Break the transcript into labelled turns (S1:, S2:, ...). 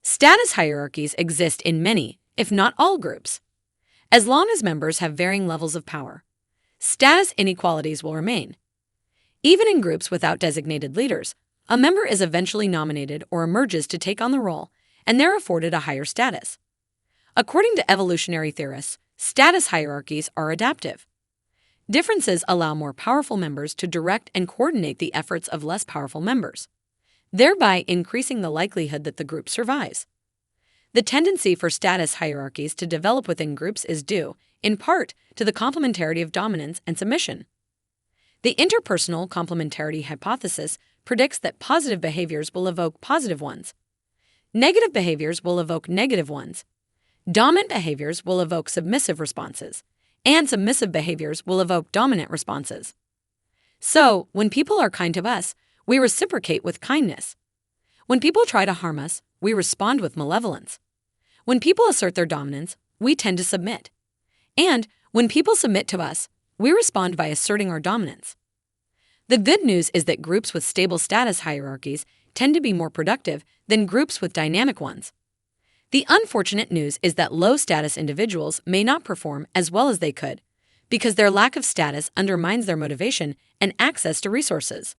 S1: Status hierarchies exist in many, if not all, groups. As long as members have varying levels of power, status inequalities will remain. Even in groups without designated leaders, a member is eventually nominated or emerges to take on the role, and they're afforded a higher status. According to evolutionary theorists, status hierarchies are adaptive. Differences allow more powerful members to direct and coordinate the efforts of less powerful members, thereby increasing the likelihood that the group survives. The tendency for status hierarchies to develop within groups is due, in part, to the complementarity of dominance and submission. The interpersonal complementarity hypothesis predicts that positive behaviors will evoke positive ones. Negative behaviors will evoke negative ones. Dominant behaviors will evoke submissive responses, and submissive behaviors will evoke dominant responses. So, when people are kind to us, we reciprocate with kindness. When people try to harm us, we respond with malevolence. When people assert their dominance, we tend to submit. And when people submit to us, we respond by asserting our dominance. The good news is that groups with stable status hierarchies tend to be more productive than groups with dynamic ones. The unfortunate news is that low-status individuals may not perform as well as they could, because their lack of status undermines their motivation and access to resources.